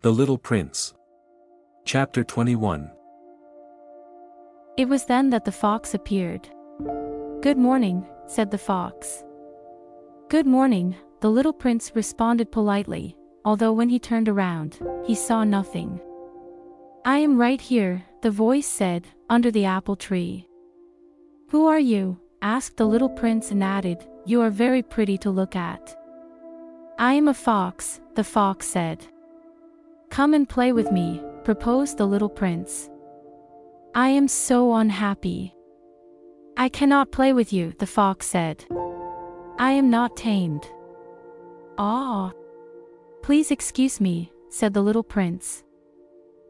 The Little Prince. Chapter 21. It was then that the fox appeared. "Good morning," said the fox. "Good morning," the little prince responded politely, although when he turned around, he saw nothing. "I am right here," the voice said, "under the apple tree." "Who are you?" asked the little prince and added, "You are very pretty to look at." "I am a fox," the fox said. "Come and play with me," proposed the little prince. "I am so unhappy." "I cannot play with you," the fox said. "I am not tamed." "Ah. Please excuse me," said the little prince.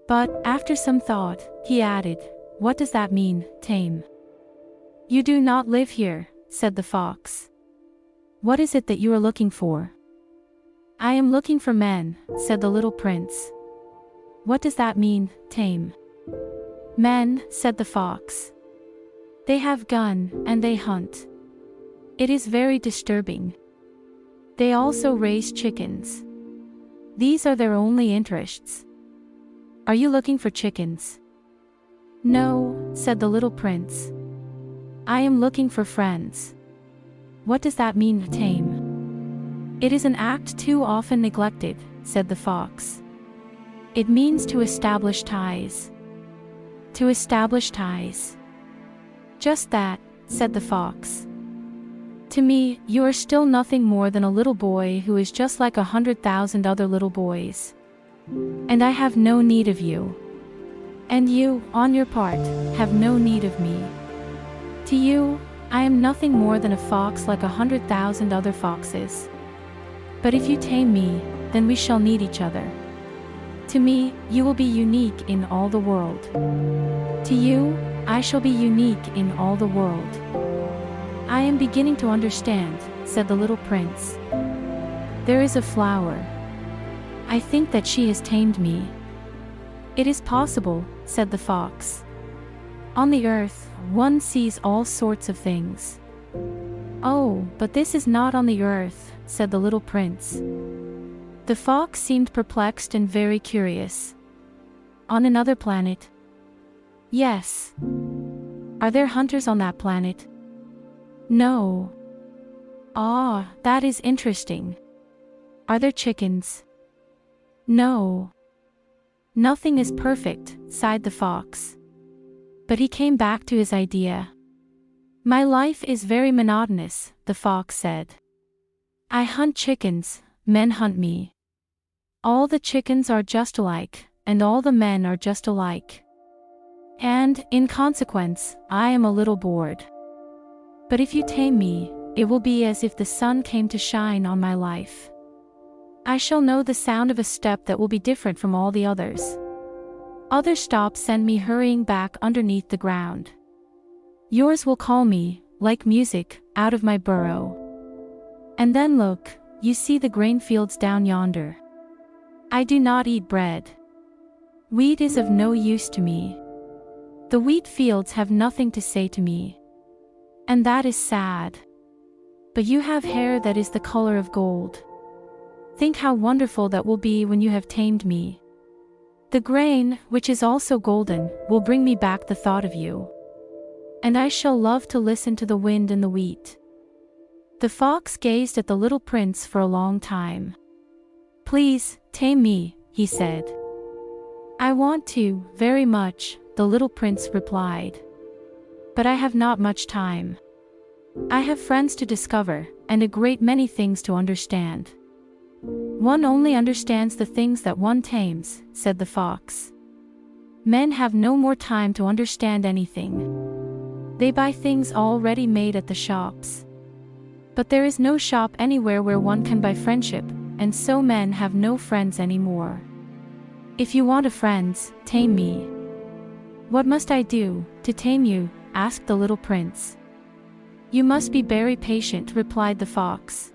But, after some thought, he added, "What does that mean, tame?" "You do not live here," said the fox. "What is it that you are looking for?" "I am looking for men," said the little prince. "What does that mean, tame?" "Men," said the fox. "They have gun, and they hunt. It is very disturbing. They also raise chickens. These are their only interests." "Are you looking for chickens?" "No," said the little prince. "I am looking for friends." "What does that mean, tame?" "It is an act too often neglected," said the fox. "It means to establish ties." "To establish ties." "Just that," said the fox. "To me, you are still nothing more than a little boy who is just like 100,000 other little boys. And I have no need of you. And you, on your part, have no need of me. To you, I am nothing more than a fox like 100,000 other foxes. But if you tame me, then we shall need each other. To me, you will be unique in all the world. To you, I shall be unique in all the world." "I am beginning to understand," said the little prince. "There is a flower. I think that she has tamed me." "It is possible," said the fox. "On the earth, one sees all sorts of things." "Oh, but this is not on the earth," said the little prince. The fox seemed perplexed and very curious. "On another planet?" "Yes." "Are there hunters on that planet?" "No." "Ah, that is interesting. Are there chickens?" "No." "Nothing is perfect," sighed the fox. But he came back to his idea. "My life is very monotonous," the fox said. "I hunt chickens, men hunt me. All the chickens are just alike, and all the men are just alike. And, in consequence, I am a little bored. But if you tame me, it will be as if the sun came to shine on my life. I shall know the sound of a step that will be different from all the others. Other stops send me hurrying back underneath the ground. Yours will call me, like music, out of my burrow. And then look, you see the grain fields down yonder. I do not eat bread. Wheat is of no use to me. The wheat fields have nothing to say to me. And that is sad. But you have hair that is the color of gold. Think how wonderful that will be when you have tamed me. The grain, which is also golden, will bring me back the thought of you. And I shall love to listen to the wind and the wheat." The fox gazed at the little prince for a long time. "Please, tame me," he said. "I want to, very much," the little prince replied. "But I have not much time. I have friends to discover, and a great many things to understand." "One only understands the things that one tames," said the fox. "Men have no more time to understand anything. They buy things already made at the shops. But there is no shop anywhere where one can buy friendship, and so men have no friends anymore. If you want a friend, tame me." "What must I do to tame you?" asked the little prince. "You must be very patient," replied the fox.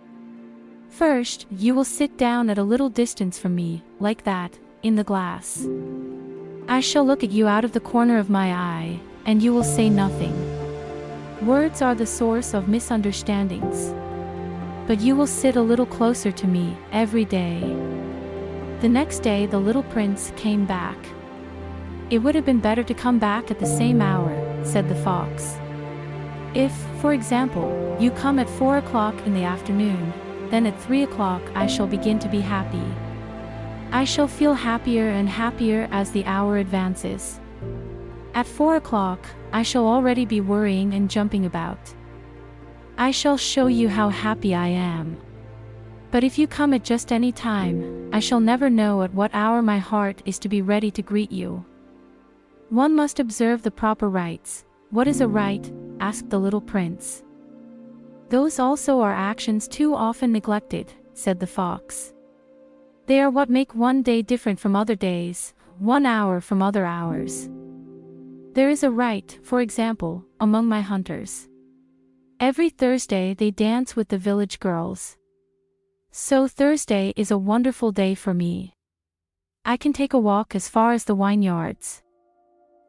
"First, you will sit down at a little distance from me, like that, in the glass. I shall look at you out of the corner of my eye, and you will say nothing. Words are the source of misunderstandings. But you will sit a little closer to me, every day. The next day the little prince came back. It would have been better to come back at the same hour, said the fox. If, for example, you come at 4 o'clock in the afternoon, then at 3 o'clock I shall begin to be happy. I shall feel happier and happier as the hour advances. At 4 o'clock, I shall already be worrying and jumping about. I shall show you how happy I am. But if you come at just any time, I shall never know at what hour my heart is to be ready to greet you. One must observe the proper rites. What is a rite? Asked the little prince. Those also are actions too often neglected, said the fox. They are what make one day different from other days, 1 hour from other hours. There is a rite, for example, among my hunters. Every Thursday they dance with the village girls. So Thursday is a wonderful day for me. I can take a walk as far as the vineyards.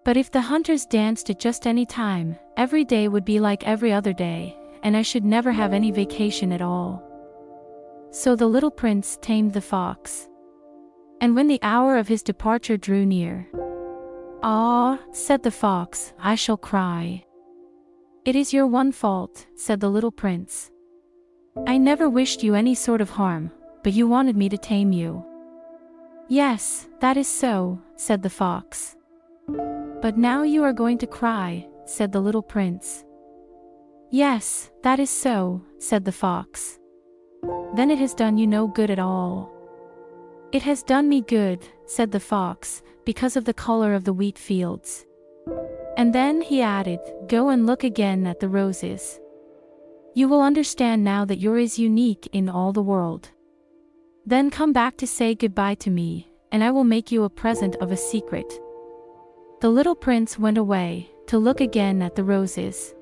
But if the hunters danced at just any time, every day would be like every other day, and I should never have any vacation at all. So the little prince tamed the fox. And when the hour of his departure drew near, "Ah," said the fox, "I shall cry." "It is your one fault," said the little prince. "I never wished you any sort of harm, but you wanted me to tame you." "Yes, that is so," said the fox. "But now you are going to cry," said the little prince. "Yes, that is so," said the fox. "Then it has done you no good at all." "It has done me good," said the fox, "because of the color of the wheat fields." And then he added, "Go and look again at the roses. You will understand now that yours is unique in all the world. Then come back to say goodbye to me, and I will make you a present of a secret." The little prince went away, to look again at the roses.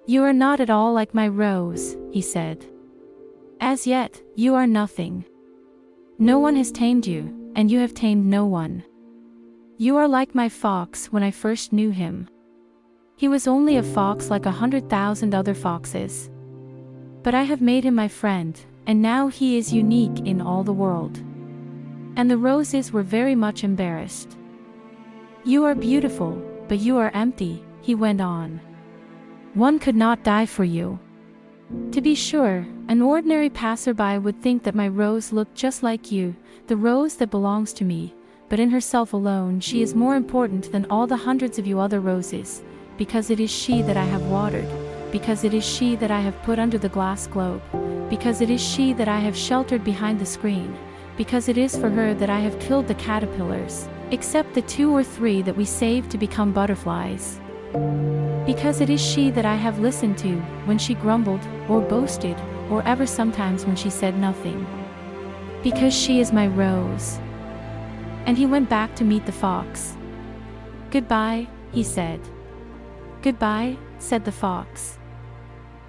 "You are not at all like my rose," he said. "As yet, you are nothing. No one has tamed you, and you have tamed no one. You are like my fox when I first knew him. He was only a fox like 100,000 other foxes. But I have made him my friend, and now he is unique in all the world." And the roses were very much embarrassed. "You are beautiful, but you are empty," he went on. "One could not die for you. To be sure, an ordinary passerby would think that my rose looked just like you, the rose that belongs to me, but in herself alone she is more important than all the hundreds of you other roses, because it is she that I have watered, because it is she that I have put under the glass globe, because it is she that I have sheltered behind the screen, because it is for her that I have killed the caterpillars, except the 2 or 3 that we saved to become butterflies. Because it is she that I have listened to, when she grumbled, or boasted, or ever sometimes when she said nothing. Because she is my rose." And he went back to meet the fox. "Goodbye," he said. "Goodbye," said the fox.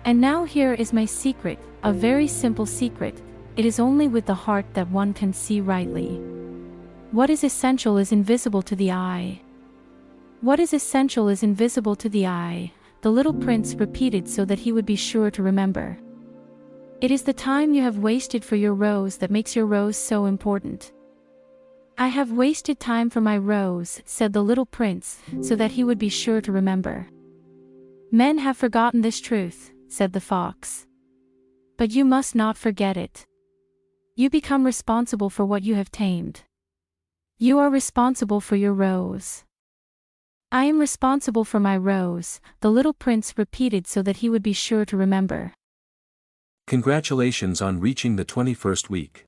"And now here is my secret, a very simple secret. It is only with the heart that one can see rightly. What is essential is invisible to the eye." "What is essential is invisible to the eye," the little prince repeated so that he would be sure to remember. "It is the time you have wasted for your rose that makes your rose so important." "I have wasted time for my rose," said the little prince, so that he would be sure to remember. "Men have forgotten this truth," said the fox. "But you must not forget it. You become responsible for what you have tamed. You are responsible for your rose." "I am responsible for my rose," the little prince repeated so that he would be sure to remember. Congratulations on reaching the 21st week.